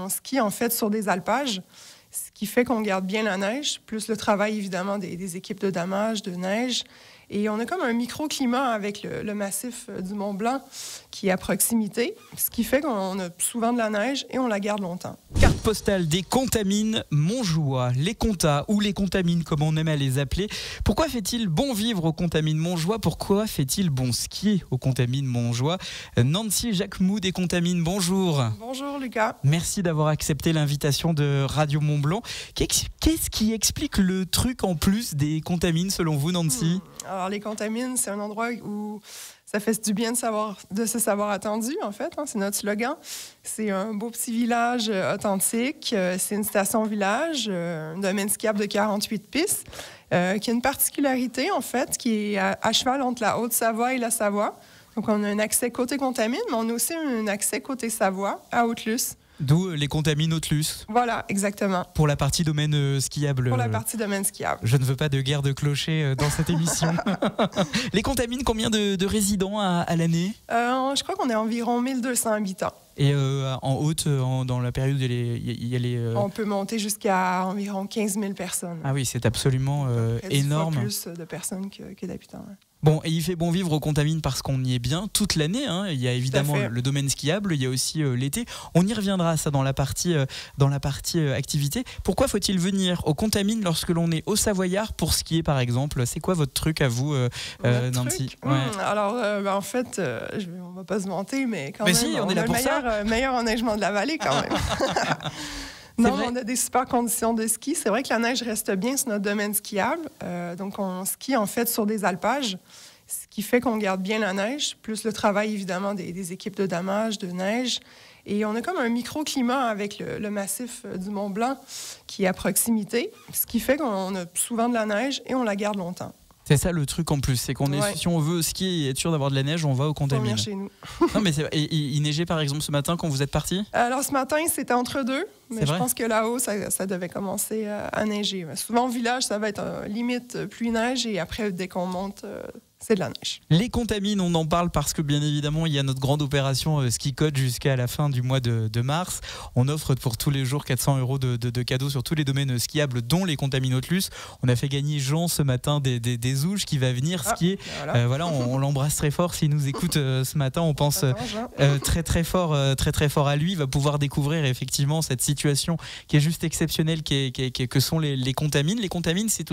On skie en fait sur des alpages, ce qui fait qu'on garde bien la neige, plus le travail évidemment des équipes de damage, de neige. Et on a comme un microclimat avec le massif du Mont-Blanc qui est à proximité, ce qui fait qu'on a souvent de la neige et on la garde longtemps. Carte postale des Contamines Montjoie, les Contas ou les Contamines comme on aime à les appeler. Pourquoi fait-il bon vivre aux Contamines Montjoie? Pourquoi fait-il bon skier aux Contamines Montjoie? Nancy Jacquemou des Contamines, bonjour. Bonjour Lucas. Merci d'avoir accepté l'invitation de Radio Mont-Blanc. Qu'est-ce qui explique le truc en plus des Contamines selon vous, Nancy? Alors les Contamines, c'est un endroit où ça fait du bien de se savoir attendu, en fait. Hein, c'est notre slogan. C'est un beau petit village authentique. C'est une station-village, un domaine skiable de 48 pistes, qui a une particularité, en fait, qui est à cheval entre la Haute-Savoie et la Savoie. Donc, on a un accès côté Contamine, mais on a aussi un accès côté Savoie, à Haute-Luce. D'où les Contamines Haute-Luce. Voilà, exactement. Pour la partie domaine skiable. Pour la partie domaine skiable. Je ne veux pas de guerre de clochers dans cette émission. Les Contamines, combien de résidents à l'année? Je crois qu'on est environ 1200 habitants. Et en haute, dans la période, il y a les... On peut monter jusqu'à environ 15 000 personnes. Ah oui, c'est absolument énorme. Plus de personnes que d'habitants. Ouais. Bon, et il fait bon vivre aux Contamines parce qu'on y est bien toute l'année. Hein. Il y a évidemment le domaine skiable, il y a aussi l'été. On y reviendra, ça, dans la partie activité. Pourquoi faut-il venir aux Contamines lorsque l'on est au Savoyard pour skier, par exemple? C'est quoi votre truc à vous, Nancy? Alors, en fait, on va pas se vanter, mais quand même, si, on est là pour le meilleur enneigement de la vallée, quand même. Non, on a des super conditions de ski. C'est vrai que la neige reste bien sur notre domaine skiable. Donc, on skie en fait sur des alpages, ce qui fait qu'on garde bien la neige, plus le travail évidemment des équipes de damage, de neige. Et on a comme un microclimat avec le massif du Mont-Blanc qui est à proximité, ce qui fait qu'on a souvent de la neige et on la garde longtemps. C'est ça le truc en plus, c'est qu'on est, si on veut skier et être sûr d'avoir de la neige, on va aux Contamines. On vient chez nous. Non, mais il neigeait par exemple ce matin quand vous êtes parti? Alors ce matin, c'était entre deux, mais je pense que là-haut, ça devait commencer à neiger. Souvent au village, ça va être limite pluie-neige et après, dès qu'on monte, c'est de la neige. Les Contamines, on en parle parce que bien évidemment, il y a notre grande opération Ski Code jusqu'à la fin du mois de mars. On offre pour tous les jours 400 € de cadeaux sur tous les domaines skiables, dont les Contamines Haute-Luce. On a fait gagner Jean ce matin des Ouges qui va venir skier. Voilà, on l'embrasse très fort. S'il nous écoute ce matin, on pense très fort à lui. Il va pouvoir découvrir effectivement cette situation qui est juste exceptionnelle, que sont les Contamines. Les Contamines, ce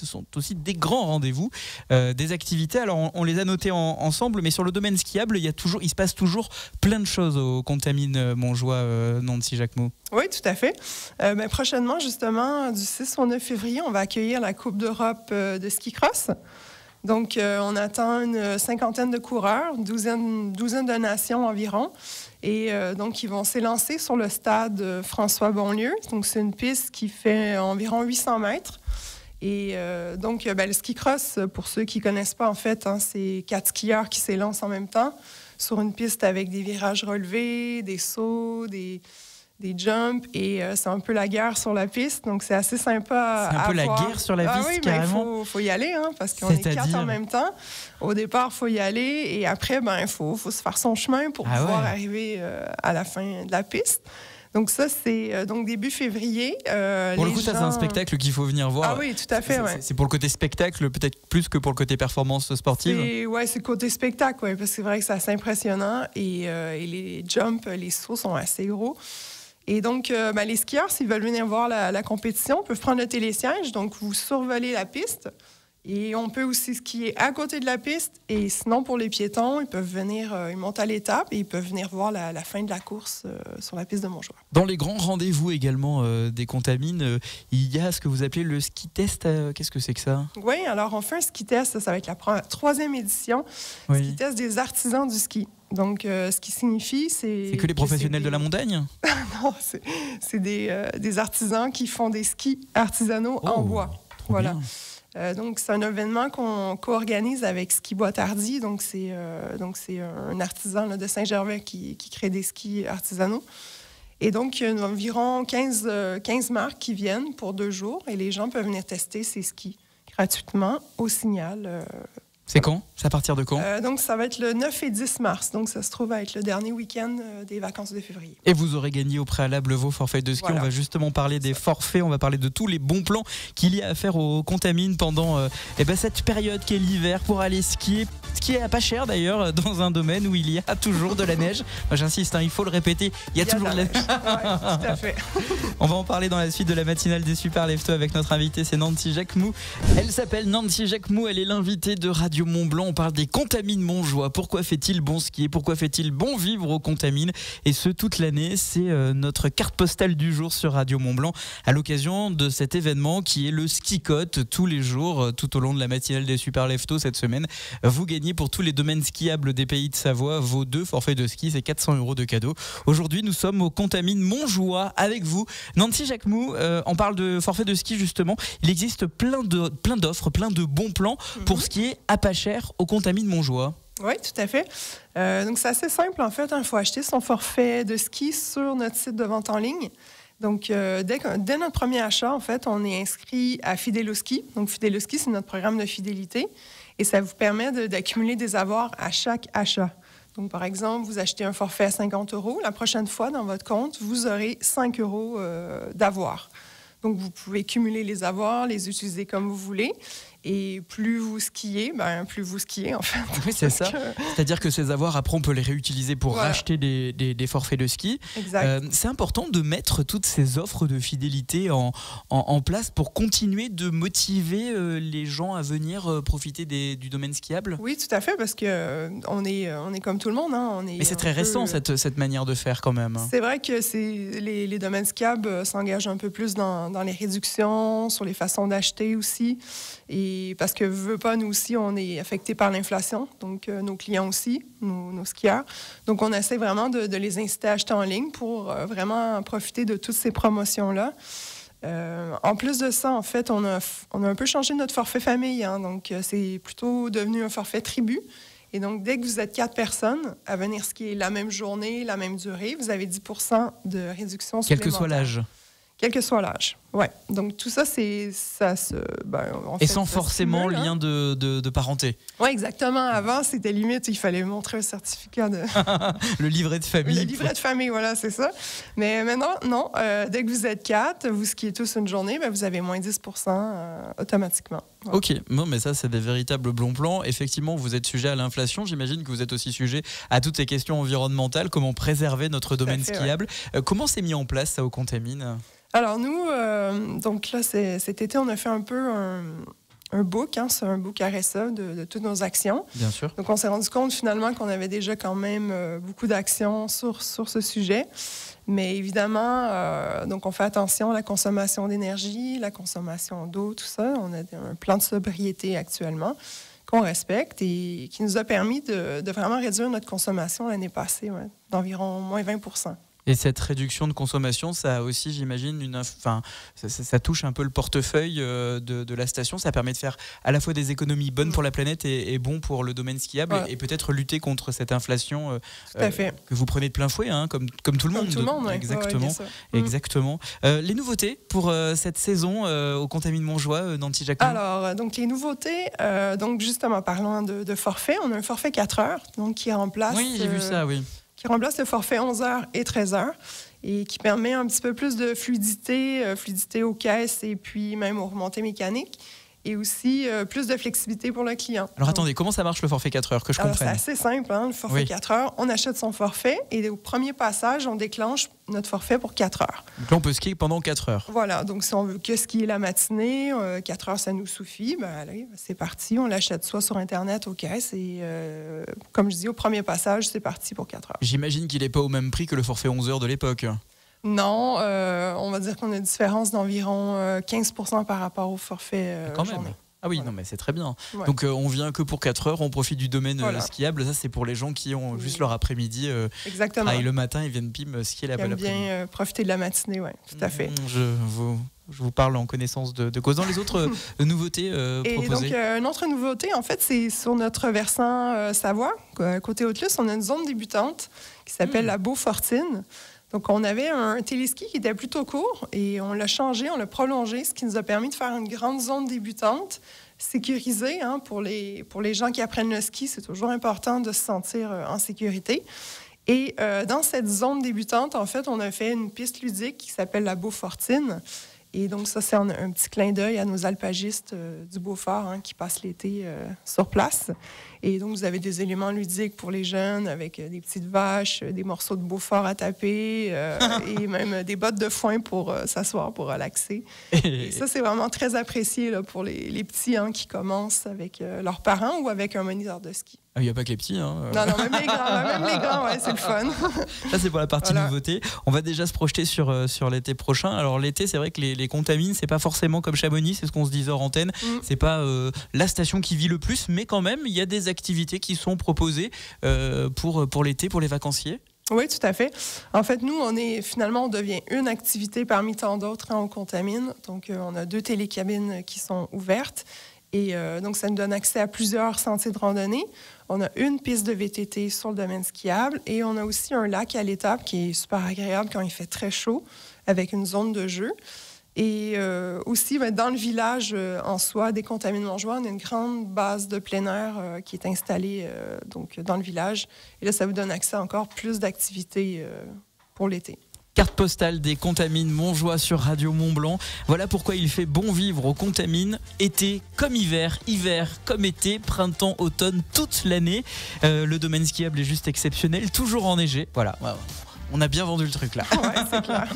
sont aussi des grands rendez-vous, des activités. Alors on les a notés ensemble, mais sur le domaine skiable, il se passe toujours plein de choses aux Contamines Montjoie, Nancy Jacquemou. Oui, tout à fait. Prochainement, justement, du 6 au 9 février, on va accueillir la Coupe d'Europe de ski cross. Donc, on attend une cinquantaine de coureurs, une douzaine de nations environ. Et donc, ils vont s'élancer sur le stade François Bonlieu. Donc, c'est une piste qui fait environ 800 mètres. Et donc, le ski cross, pour ceux qui ne connaissent pas, en fait, c'est 4 skieurs qui s'élancent en même temps sur une piste avec des virages relevés, des sauts, des jumps. Et c'est un peu la guerre sur la piste. Donc, c'est assez sympa à voir. C'est un peu la guerre sur la piste, carrément. Il faut y aller, parce qu'on est 4 en même temps. Au départ, il faut y aller. Et après, il faut se faire son chemin pour pouvoir arriver à la fin de la piste. Donc ça, c'est début février. Pour le coup, ça, c'est un spectacle qu'il faut venir voir. Ah oui, tout à fait. C'est pour le côté spectacle, peut-être plus que pour le côté performance sportive. C'est le côté spectacle, parce que c'est vrai que c'est assez impressionnant. Et les jumps, les sauts sont assez gros. Et donc, les skieurs, s'ils veulent venir voir la compétition, peuvent prendre le télésiège. Donc, vous survolez la piste. Et on peut aussi skier à côté de la piste. Et sinon, pour les piétons, ils peuvent venir, ils montent à l'étape et ils peuvent venir voir la fin de la course sur la piste de Montjoie. Dans les grands rendez-vous également des Contamines, il y a ce que vous appelez le ski test. Qu'est-ce que c'est que ça? Oui, alors on fait un ski test. Ça va être la 3e édition. Oui. Ski test des artisans du ski. Donc, ce qui signifie, c'est... C'est que les professionnels de la montagne? Non, c'est des artisans qui font des skis artisanaux en bois. Voilà. Donc, c'est un événement qu'on co-organise avec Ski Bois Tardy. Donc, c'est un artisan de Saint-Gervais qui crée des skis artisanaux. Et donc, il y a environ 15 marques qui viennent pour 2 jours et les gens peuvent venir tester ces skis gratuitement au Signal. C'est quand? C'est à partir de quand? Donc, ça va être le 9 et 10 mars. Donc, ça se trouve à être le dernier week-end des vacances de février. Et vous aurez gagné au préalable vos forfaits de ski. Voilà. On va justement parler des forfaits, on va parler de tous les bons plans qu'il y a à faire aux Contamines pendant cette période qui est l'hiver pour aller skier. Skier à pas cher d'ailleurs, dans un domaine où il y a toujours de la neige. Moi, j'insiste, il faut le répéter, il y a toujours de la neige. Ouais, tout à fait. On va en parler dans la suite de la matinale des Super Leftos avec notre invitée, c'est Nancy Jacquemoux. Elle s'appelle Nancy Jacquemoux, elle est l'invitée de Radio Mont-Blanc. On parle des Contamines Montjoie. Pourquoi fait-il bon skier? Pourquoi fait-il bon vivre aux Contamines? Et ce, toute l'année, c'est notre carte postale du jour sur Radio Mont-Blanc à l'occasion de cet événement qui est le Ski Cote. Tous les jours, tout au long de la matinale des Super Leftos cette semaine, vous gagnez pour tous les domaines skiables des Pays de Savoie vos 2 forfaits de ski, c'est 400 € de cadeaux. Aujourd'hui, nous sommes aux Contamines Montjoie avec vous. Nancy Jacquemoux, on parle de forfait de ski justement. Il existe plein d'offres, plein de bons plans pour skier à pas cher aux Contamines Montjoie. Oui, tout à fait. Donc, c'est assez simple en fait. Il faut acheter son forfait de ski sur notre site de vente en ligne. Donc, dès notre premier achat, en fait, on est inscrit à Fidèle-au-Ski. Donc, Fidèle-au-Ski, c'est notre programme de fidélité et ça vous permet d'accumuler des avoirs à chaque achat. Donc, par exemple, vous achetez un forfait à 50 €. La prochaine fois, dans votre compte, vous aurez 5 € d'avoirs. Donc, vous pouvez cumuler les avoirs, les utiliser comme vous voulez. Et plus vous skiez, plus vous skiez, en fait. Oui, c'est ça. C'est-à-dire que ces avoirs, après, on peut les réutiliser pour racheter des forfaits de ski. Exact. C'est important de mettre toutes ces offres de fidélité en place pour continuer de motiver les gens à venir profiter du domaine skiable. Oui, tout à fait, parce que on est comme tout le monde. Hein. Mais c'est très récent, cette manière de faire, quand même. C'est vrai que les domaines skiables s'engagent un peu plus dans les réductions, sur les façons d'acheter aussi. Et parce que, veut pas, nous aussi, on est affectés par l'inflation, donc nos clients aussi, nos skieurs. Donc, on essaie vraiment de les inciter à acheter en ligne pour vraiment profiter de toutes ces promotions-là. En plus de ça, en fait, on a un peu changé notre forfait famille. Hein, donc, c'est plutôt devenu un forfait tribu. Et donc, dès que vous êtes 4 personnes à venir skier la même journée, la même durée, vous avez 10% de réduction supplémentaire. Quel que soit l'âge. Quel que soit l'âge, ouais. Donc tout ça, et sans forcément lien de parenté. Oui, exactement. Avant, c'était limite, il fallait montrer un certificat de... Le livret de famille. Le livret de famille, voilà, c'est ça. Mais maintenant, non. Dès que vous êtes 4, vous skiez tous une journée, vous avez moins 10% automatiquement. Ouais. Ok, bon, mais ça, c'est des véritables bons plans. Effectivement, vous êtes sujet à l'inflation. J'imagine que vous êtes aussi sujet à toutes ces questions environnementales. Comment préserver notre domaine skiable. Ouais. Comment c'est mis en place, ça, aux Contamines? Alors nous, donc là, cet été, on a fait un peu un book, hein, c'est un book RSA de toutes nos actions. Bien sûr. Donc on s'est rendu compte finalement qu'on avait déjà quand même beaucoup d'actions sur ce sujet. Mais évidemment, donc on fait attention à la consommation d'énergie, la consommation d'eau, tout ça. On a un plan de sobriété actuellement qu'on respecte et qui nous a permis de vraiment réduire notre consommation l'année passée, d'environ moins 20%. Et cette réduction de consommation, ça a aussi, j'imagine, ça touche un peu le portefeuille de la station. Ça permet de faire à la fois des économies bonnes pour la planète et bon pour le domaine skiable, et peut-être lutter contre cette inflation que vous prenez de plein fouet, hein, comme tout le monde. Comme tout le monde, oui. Exactement. Ouais, exactement. Les nouveautés pour cette saison aux Contamines Montjoie, Nancy Jacquemoux? Alors, donc les nouveautés, donc justement, parlant de forfait, on a un forfait 4 heures, donc qui remplace... Oui, j'ai vu ça, oui. Qui remplace le forfait 11h et 13h et qui permet un petit peu plus de fluidité aux caisses et puis même aux remontées mécaniques et aussi plus de flexibilité pour le client. Alors attendez, comment ça marche le forfait 4 heures, que je comprenne? C'est assez simple, hein, le forfait 4 heures, on achète son forfait et au premier passage, on déclenche notre forfait pour 4 heures. Donc là, on peut skier pendant 4 heures. Voilà, donc si on veut que skier la matinée, 4 heures, ça nous suffit, allez, c'est parti, on l'achète soit sur Internet aux caisses et comme je dis, au premier passage, c'est parti pour 4 heures. J'imagine qu'il n'est pas au même prix que le forfait 11 heures de l'époque. Non, on va dire qu'on a une différence d'environ 15% par rapport au forfait journée. Ah oui, voilà. Non mais c'est très bien. Ouais. Donc on vient que pour 4 heures, on profite du domaine skiable. Ça c'est pour les gens qui ont juste leur après-midi. Exactement. Et le matin, ils viennent skier l'après-midi. Bien profiter de la matinée, oui, tout à fait. Je vous parle en connaissance de cause. Dans les autres nouveautés proposées. Et donc, une autre nouveauté, en fait, c'est sur notre versant Savoie, côté Haute-Luce, on a une zone débutante qui s'appelle la Beaufortine. Donc, on avait un téléski qui était plutôt court et on l'a changé, on l'a prolongé, ce qui nous a permis de faire une grande zone débutante. sécurisé. Hein, pour les gens qui apprennent le ski, c'est toujours important de se sentir en sécurité. Et dans cette zone débutante, en fait, on a fait une piste ludique qui s'appelle la Beaufortine. Et donc, ça, c'est un petit clin d'œil à nos alpagistes du Beaufort hein, qui passent l'été sur place. Et donc, vous avez des éléments ludiques pour les jeunes avec des petites vaches, des morceaux de Beaufort à taper et même des bottes de foin pour s'asseoir, pour relaxer. Et ça, c'est vraiment très apprécié là, pour les petits hein, qui commencent avec leurs parents ou avec un moniteur de ski. Il n'y a pas que les petits. Hein. Non, même les grands, ouais, c'est le fun. Ça, c'est pour la partie nouveauté. On va déjà se projeter sur l'été prochain. Alors, l'été, c'est vrai que les Contamines, c'est pas forcément comme Chamonix, c'est ce qu'on se disait hors antenne. C'est pas la station qui vit le plus, mais quand même, il y a des activités qui sont proposées pour l'été, pour les vacanciers. Oui, tout à fait. En fait, nous, on devient une activité parmi tant d'autres hein, aux Contamines. Donc, on a 2 télécabines qui sont ouvertes. Et donc, ça nous donne accès à plusieurs sentiers de randonnée. On a une piste de VTT sur le domaine skiable et on a aussi un lac à l'étape qui est super agréable quand il fait très chaud, avec une zone de jeu. Et aussi, dans le village en soi des Contamines-Montjoie, on a une grande base de plein air qui est installée donc, dans le village. Et là, ça vous donne accès à encore plus d'activités pour l'été. Carte postale des Contamines Montjoie sur Radio Mont-Blanc. Voilà pourquoi il fait bon vivre aux Contamines, été comme hiver, hiver comme été, printemps, automne, toute l'année. Le domaine skiable est juste exceptionnel, toujours enneigé. Voilà. On a bien vendu le truc là. Ouais, c'est clair.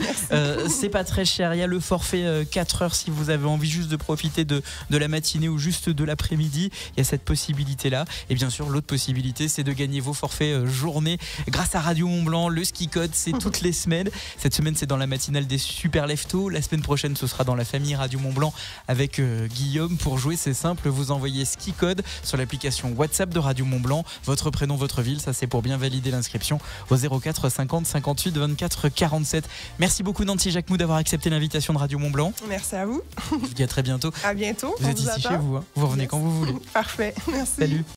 C'est pas très cher. Il y a le forfait 4 heures si vous avez envie juste de profiter de la matinée ou juste de l'après-midi. Il y a cette possibilité-là. Et bien sûr, l'autre possibilité, c'est de gagner vos forfaits journée grâce à Radio Mont-Blanc. Le ski code, c'est toutes les semaines. Cette semaine, c'est dans la matinale des Super Leftos. La semaine prochaine, ce sera dans la famille Radio Mont-Blanc avec Guillaume. Pour jouer, c'est simple. Vous envoyez ski code sur l'application WhatsApp de Radio Mont-Blanc. Votre prénom, votre ville. Ça, c'est pour bien valider l'inscription au 04 50 58 24 47. Merci beaucoup Nancy Jacquemou d'avoir accepté l'invitation de Radio Mont-Blanc. Merci à vous. Je vous dis à très bientôt. À bientôt. Vous êtes ici chez vous, hein. Vous revenez quand vous voulez. Parfait, merci. Salut.